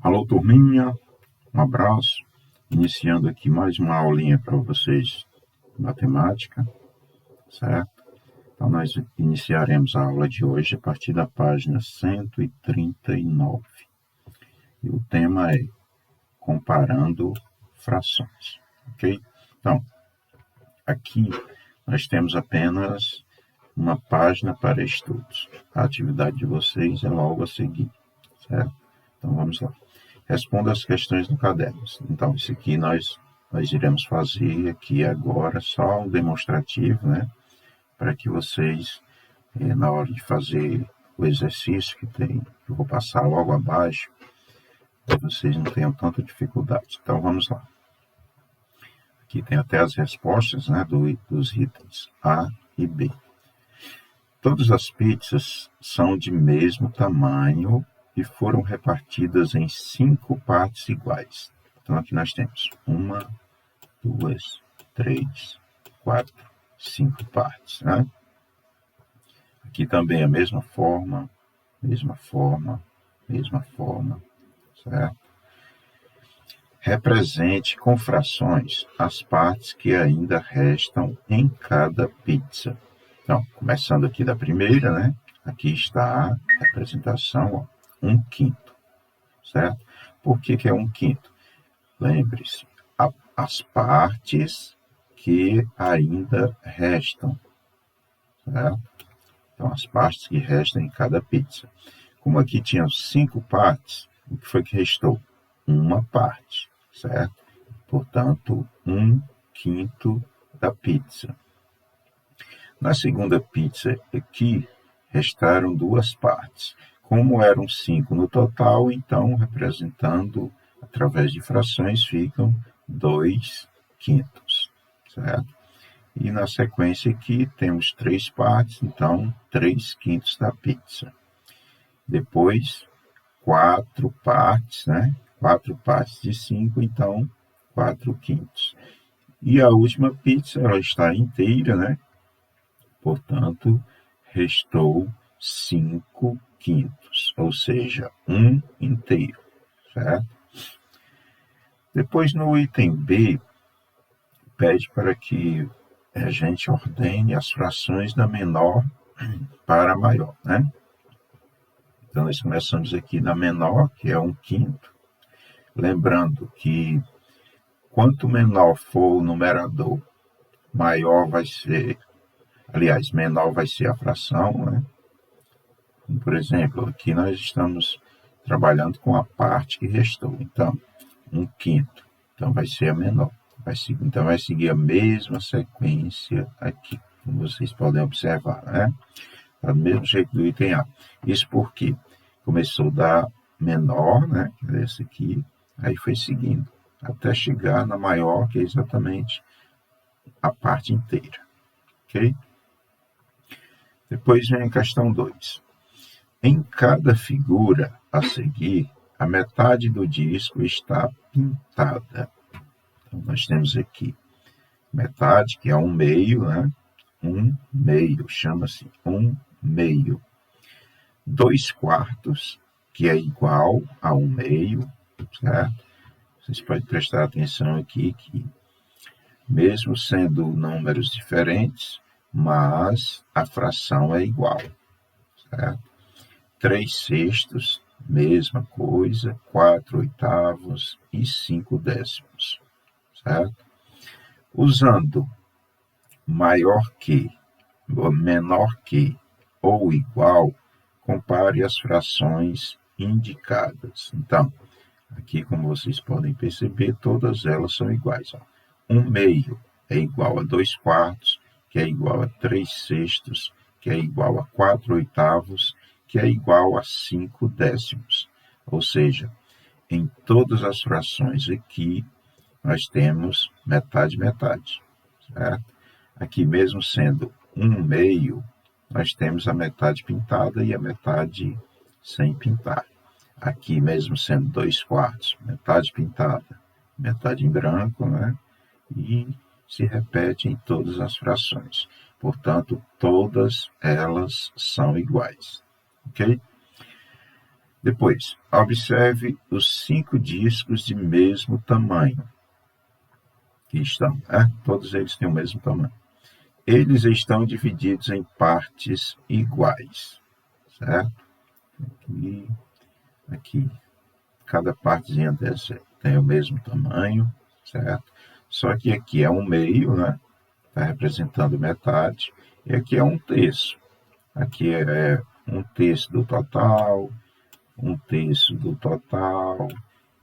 Alô, turminha, um abraço. Iniciando aqui mais uma aulinha para vocês de matemática, certo? Então, nós iniciaremos a aula de hoje a partir da página 139. E o tema é comparando frações, ok? Então, aqui nós temos apenas uma página para estudos. A atividade de vocês é logo a seguir, certo? Então, vamos lá. Responda as questões no caderno. Então, isso aqui nós iremos fazer aqui agora, só um demonstrativo, né? Para que vocês, na hora de fazer o exercício que eu vou passar logo abaixo, vocês não tenham tanta dificuldade. Então, vamos lá. Aqui tem até as respostas, né, dos itens A e B. Todas as pizzas são de mesmo tamanho e foram repartidas em 5 partes iguais. Então, aqui nós temos 1, 2, 3, 4, 5 partes, né? Aqui também a mesma forma, certo? Represente com frações as partes que ainda restam em cada pizza. Então, começando aqui da primeira, né? Aqui está a representação, ó, 1/5, certo? Por que é 1/5? Lembre-se, as partes que ainda restam, certo? Então, as partes que restam em cada pizza. Como aqui tinha 5 partes, o que foi que restou? Uma parte, certo? Portanto, 1/5 da pizza. Na segunda pizza aqui, restaram 2 partes. Como eram 5 no total, então, representando através de frações, ficam 2/5, certo? E na sequência aqui, temos 3 partes, então, 3/5 da pizza. Depois, 4 partes, né? 4 partes de 5, então, 4/5. E a última pizza, ela está inteira, né? Portanto, restou 5/5, ou seja, 1 inteiro, certo? Depois, no item B, pede para que a gente ordene as frações da menor para a maior, né? Então, nós começamos aqui da menor, que é 1/5. Lembrando que quanto menor for o numerador, maior vai ser, aliás, menor vai ser a fração, né? Por exemplo, aqui nós estamos trabalhando com a parte que restou. Então, 1/5. Então, vai ser a menor. Então, vai seguir a mesma sequência aqui, como vocês podem observar, né? Tá do mesmo jeito do item A. Isso porque começou da menor, né? Que é essa aqui, aí foi seguindo, até chegar na maior, que é exatamente a parte inteira. Ok? Depois vem a questão 2. Em cada figura a seguir, a metade do disco está pintada. Então, nós temos aqui metade, que é 1/2, né? 1/2, chama-se 1/2. 2/4, que é igual a 1/2, certo? Vocês podem prestar atenção aqui que, mesmo sendo números diferentes, mas a fração é igual, certo? 3/6, mesma coisa, 4/8 e 5/10, certo? Usando maior que, menor que ou igual, compare as frações indicadas. Então, aqui, como vocês podem perceber, todas elas são iguais. 1/2 é igual a 2/4, que é igual a 3/6, que é igual a 4/8, que é igual a 5/10. Ou seja, em todas as frações aqui, nós temos metade, metade, certo? Aqui, mesmo sendo 1/2, nós temos a metade pintada e a metade sem pintar. Aqui, mesmo sendo 2/4, metade pintada, metade em branco, né? E se repete em todas as frações. Portanto, todas elas são iguais. Ok? Depois, observe os 5 discos de mesmo tamanho que estão, né? Todos eles têm o mesmo tamanho. Eles estão divididos em partes iguais, certo? Aqui, cada partezinha dessa tem o mesmo tamanho, certo? Só que aqui é um meio, né? Está representando metade, e aqui é um terço. Aqui é um terço do total, um terço do total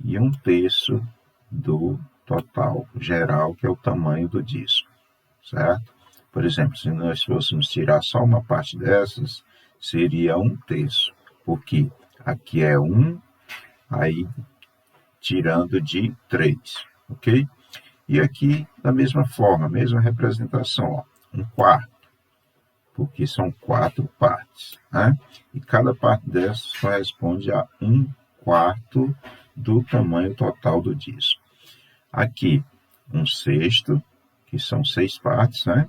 e um terço do total geral, que é o tamanho do disco, certo? Por exemplo, se nós fôssemos tirar só uma parte dessas, seria um terço, porque aqui é 1, aí tirando de 3, ok? E aqui, da mesma forma, mesma representação, ó, 1/4, porque são 4 partes, né? E cada parte dessas corresponde a 1/4 do tamanho total do disco. Aqui, 1/6, que são 6 partes, né?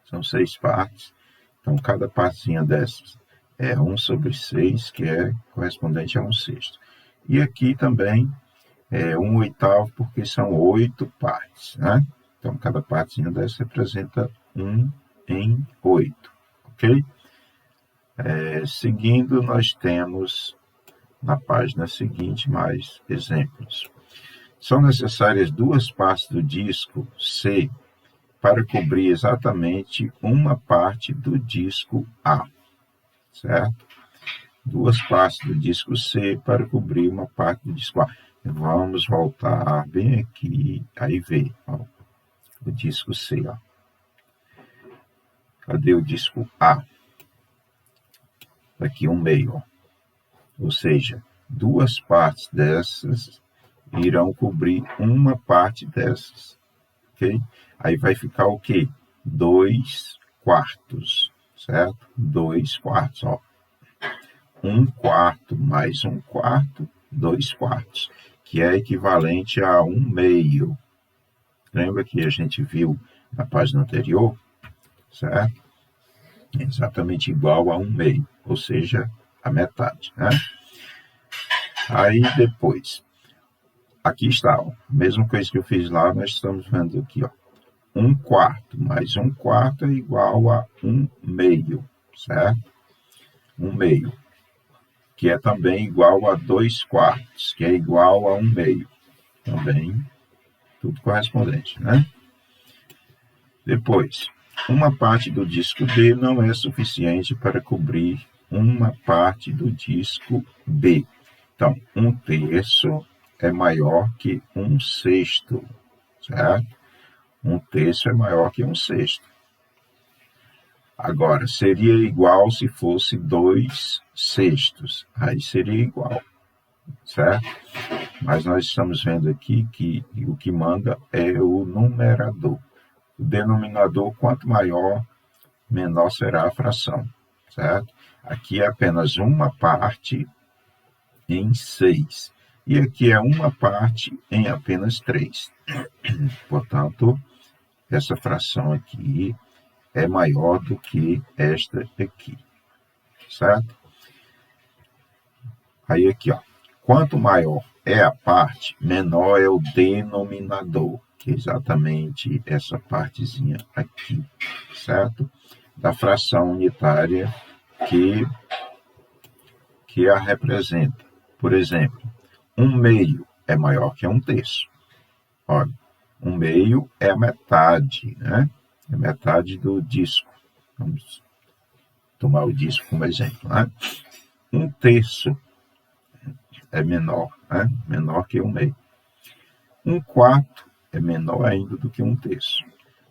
São 6 partes. Então, cada partezinha dessas é 1/6, que é correspondente a 1/6. E aqui também é 1/8, porque são 8 partes, né? Então, cada partezinha dessa representa 1 em 8, ok? Seguindo, nós temos na página seguinte mais exemplos. São necessárias 2 partes do disco C para cobrir exatamente uma parte do disco A, certo? 2 partes do disco C para cobrir uma parte do disco A. Vamos voltar bem aqui, aí vê, ó, o disco C, ó. Cadê o disco A? Aqui um meio, ó. Ou seja, 2 partes dessas irão cobrir uma parte dessas, ok? Aí vai ficar o quê? 2/4, certo? 2/4, ó. 1/4 mais 1/4, 2/4, que é equivalente a 1/2. Lembra que a gente viu na página anterior, certo? É exatamente igual a 1/2, ou seja, a metade, né? Aí depois, aqui está, ó, a mesma coisa que eu fiz lá, nós estamos vendo aqui, ó. 1/4 mais 1/4 é igual a 1/2, certo? 1/2, que é também igual a 2/4, que é igual a 1/2. Também, tudo correspondente, né? Depois, uma parte do disco D não é suficiente para cobrir uma parte do disco B. Então, 1/3 é maior que 1/6, certo? 1/3 é maior que 1/6. Agora, seria igual se fosse 2/6. Aí seria igual, certo? Mas nós estamos vendo aqui que o que manda é o numerador. O denominador, quanto maior, menor será a fração, certo? Aqui é apenas uma parte em 6. E aqui é uma parte em apenas 3. Portanto, essa fração aqui é maior do que esta aqui, certo? Aí aqui, ó, quanto maior é a parte, menor é o denominador, que é exatamente essa partezinha aqui, certo? Da fração unitária que a representa. Por exemplo, 1/2 é maior que 1/3. Olha, 1/2 é a metade, né? É metade do disco. Vamos tomar o disco como exemplo, né? 1/3 é menor, né? Menor que 1/2. 1/4 é menor ainda do que 1/3.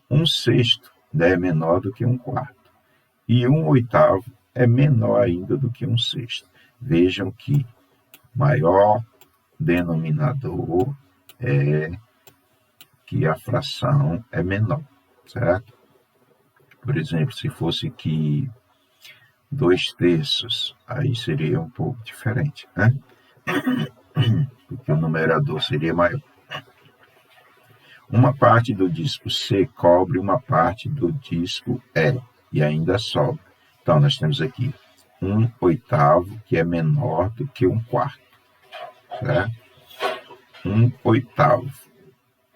1/6 é menor do que 1/4. E 1/8 é menor ainda do que 1/6. Vejam que maior denominador é que a fração é menor, certo? Por exemplo, se fosse aqui 2/3, aí seria um pouco diferente, né? Porque o numerador seria maior. Uma parte do disco C cobre uma parte do disco E, e ainda sobra. Então, nós temos aqui 1/8, que é menor do que 1/4, certo? 1/8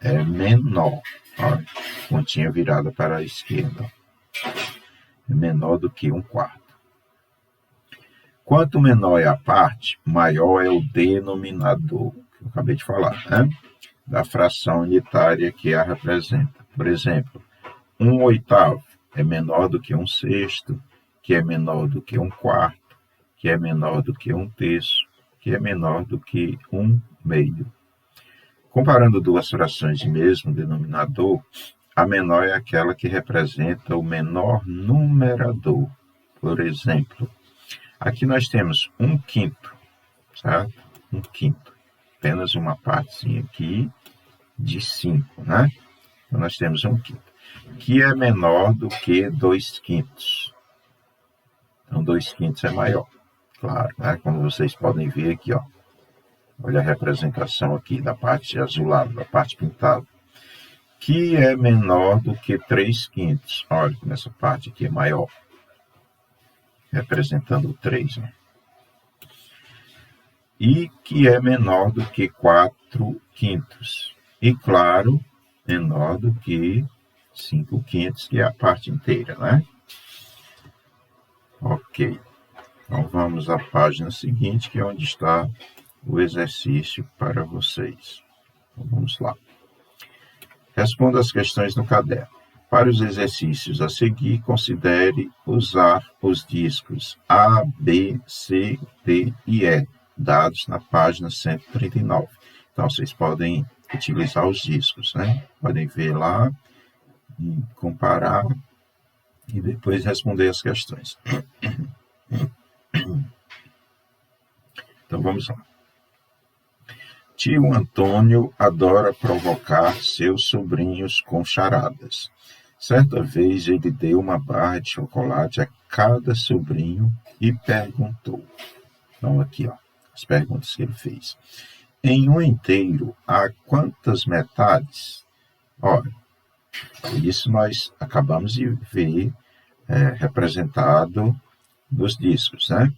é menor, ó, pontinha virada para a esquerda, é menor do que 1/4. Quanto menor é a parte, maior é o denominador, que eu acabei de falar, né? Da fração unitária que a representa. Por exemplo, 1/8 é menor do que 1/6, que é menor do que 1/4, que é menor do que 1/3, que é menor do que 1/2. Comparando duas frações de mesmo denominador, a menor é aquela que representa o menor numerador. Por exemplo, aqui nós temos 1/5, certo? 1/5, apenas uma partezinha aqui de 5, né? Então nós temos 1/5, que é menor do que 2/5. Então 2/5 é maior, claro, né? Como vocês podem ver aqui, ó. Olha a representação aqui da parte azulada, da parte pintada. Que é menor do que 3/5. Olha como essa parte aqui é maior, representando o 3, né? E que é menor do que 4/5. E, claro, menor do que 5/5, que é a parte inteira, né? Ok. Então, vamos à página seguinte, que é onde está o exercício para vocês. Então, vamos lá. Responda as questões no caderno. Para os exercícios a seguir, considere usar os discos A, B, C, D e E, dados na página 139. Então, vocês podem utilizar os discos, né? Podem ver lá, e comparar e depois responder as questões. Então, vamos lá. Tio Antônio adora provocar seus sobrinhos com charadas. Certa vez ele deu uma barra de chocolate a cada sobrinho e perguntou. Então, aqui, ó, as perguntas que ele fez. Em um inteiro, há quantas metades? Ora, isso nós acabamos de ver representado nos discos, né?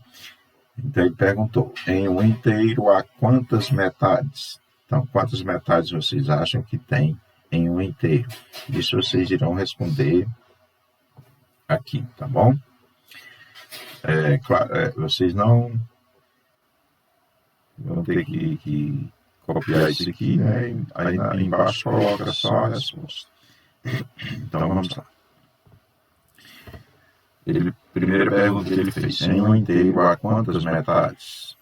Então, ele perguntou, em um inteiro, há quantas metades? Então, quantas metades vocês acham que tem em um inteiro? Isso vocês irão responder aqui, tá bom? Claro, vocês não vão ter que copiar isso aqui, né? Aí embaixo coloca só a resposta. Então, vamos lá. Primeira pergunta que ele fez, em um inteiro há quantas metades?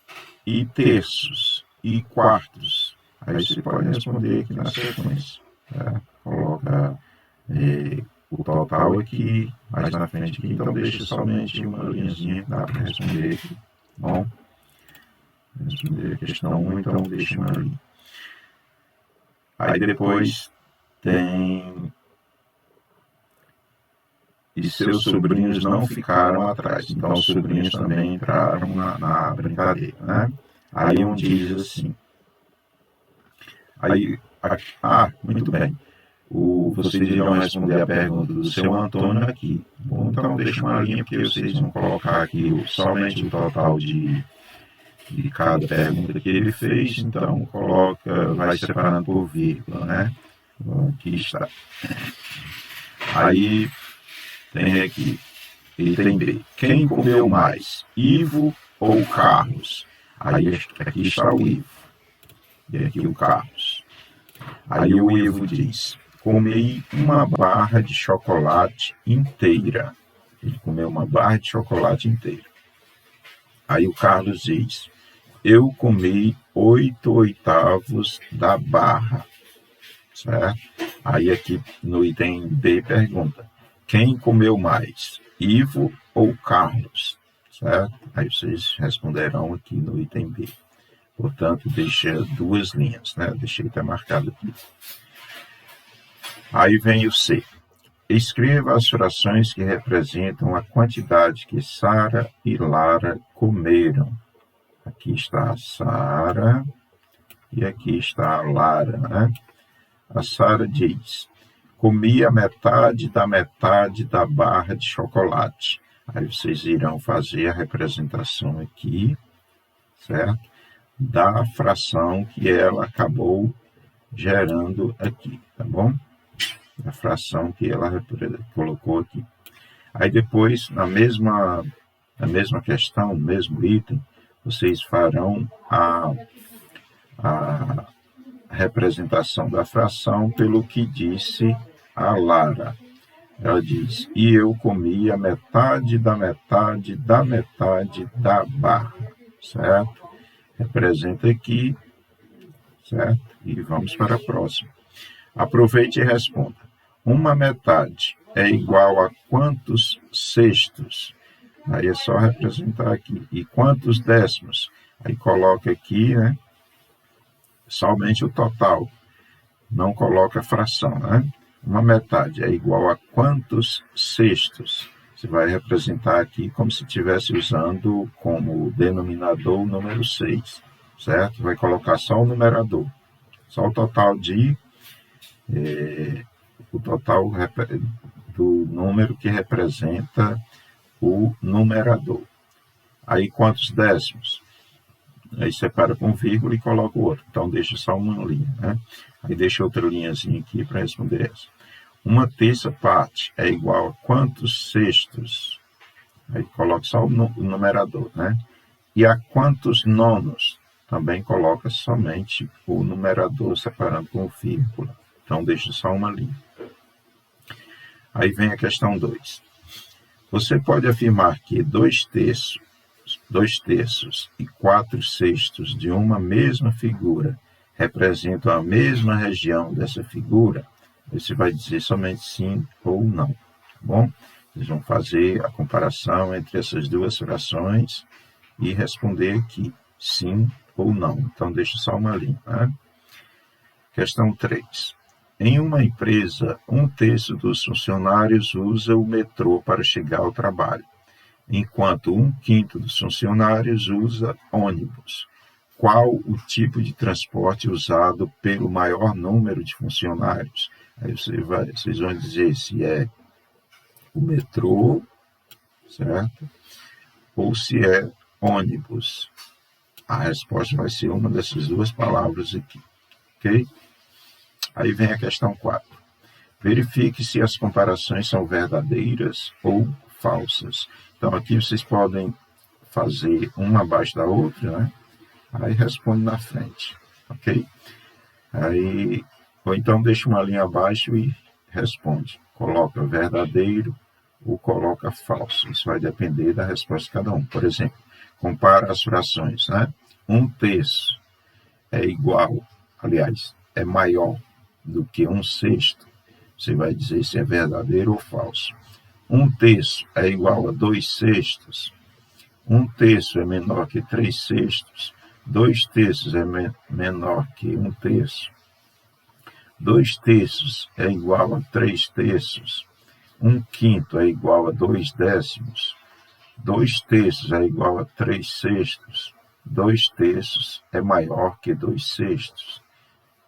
E terços? E quartos? Aí você pode responder aqui na sequência. Tá? Coloca o total aqui, mais na frente aqui, então deixa somente uma linhazinha que dá para responder aqui. Bom, responder a questão 1, então deixa uma linha. Aí depois tem... E seus sobrinhos não ficaram atrás. Então, os sobrinhos também entraram na brincadeira, né? Aí um diz assim... muito bem. Vocês irão responder a pergunta do seu Antônio aqui. Bom, então deixa uma linha, porque vocês vão colocar aqui somente o total de cada pergunta que ele fez. Então, vai separando por vírgula, né? Bom, aqui está. Aí... tem aqui, item B. Quem comeu mais, Ivo ou Carlos? Aí aqui está o Ivo. E aqui o Carlos. Aí o Ivo diz, comi uma barra de chocolate inteira. Ele comeu uma barra de chocolate inteira. Aí o Carlos diz, eu comi 8/8 da barra. Certo? Aí aqui no item B pergunta, quem comeu mais, Ivo ou Carlos? Certo? Aí vocês responderão aqui no item B. Portanto, deixa duas linhas, né? Deixei até marcado aqui. Aí vem o C. Escreva as frações que representam a quantidade que Sara e Lara comeram. Aqui está a Sara e aqui está a Lara, né? A Sara diz... comi a metade da barra de chocolate. Aí vocês irão fazer a representação aqui, certo? Da fração que ela acabou gerando aqui, tá bom? A fração que ela colocou aqui. Aí depois, na mesma questão, no mesmo item, vocês farão a representação da fração pelo que disse a Lara. Ela diz, e eu comi a metade da metade da metade da barra, certo? Representa aqui, certo? E vamos para a próxima. Aproveite e responda. Uma metade é igual a quantos sextos? Aí é só representar aqui. E quantos décimos? Aí coloca aqui, né? Somente o total. Não coloca a fração, né? Uma metade é igual a quantos sextos? Você vai representar aqui como se estivesse usando como denominador o número 6, certo? Vai colocar só o numerador. Só o total do número que representa o numerador. Aí quantos décimos? Aí separa com vírgula e coloca o outro. Então deixa só uma linha, né? Aí deixa outra linhazinha aqui para responder essa. Uma terça parte é igual a quantos sextos? Aí coloca só o numerador, né? E a quantos nonos? Também coloca somente o numerador separando com vírgula. Então deixa só uma linha. Aí vem a questão 2. Você pode afirmar que 2/3 e 4/6 de uma mesma figura representam a mesma região dessa figura? Você vai dizer somente sim ou não, tá bom? Vocês vão fazer a comparação entre essas duas frações e responder aqui, sim ou não. Então, deixa só uma linha, né? Questão 3. Em uma empresa, 1/3 dos funcionários usa o metrô para chegar ao trabalho, enquanto 1/5 dos funcionários usa ônibus. Qual o tipo de transporte usado pelo maior número de funcionários? Aí vocês vão dizer se é o metrô, certo? Ou se é ônibus. A resposta vai ser uma dessas duas palavras aqui, ok? Aí vem a questão 4. Verifique se as comparações são verdadeiras ou falsas. Então, aqui vocês podem fazer uma abaixo da outra, né? Aí responde na frente, ok? Aí, ou então deixa uma linha abaixo e responde. Coloca verdadeiro ou coloca falso. Isso vai depender da resposta de cada um. Por exemplo, compara as frações, né? 1/3 é igual, aliás, é maior do que 1/6. Você vai dizer se é verdadeiro ou falso. 1/3 é igual a 2/6. 1/3 é menor que 3/6. 2/3 é menor que 1/3. 2/3 é igual a 3/3. 1/5 é igual a 2/10. 2/3 é igual a 3/6. 2/3 é maior que 2/6.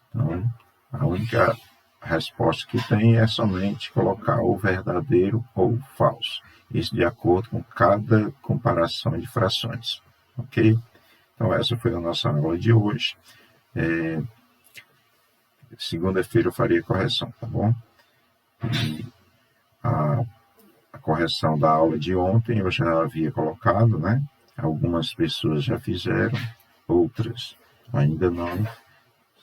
Então, a única resposta que tem é somente colocar o verdadeiro ou falso. Isso de acordo com cada comparação de frações. Ok? Então, essa foi a nossa aula de hoje. Segunda-feira eu farei a correção, tá bom? E a correção da aula de ontem eu já havia colocado, né? Algumas pessoas já fizeram, outras ainda não,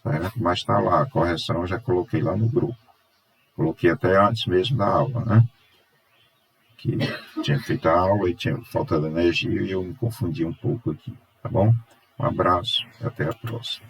certo? Mas está lá, a correção eu já coloquei lá no grupo. Coloquei até antes mesmo da aula, né? Que tinha feito a aula e tinha faltado energia e eu me confundi um pouco aqui, tá bom? Um abraço e até a próxima.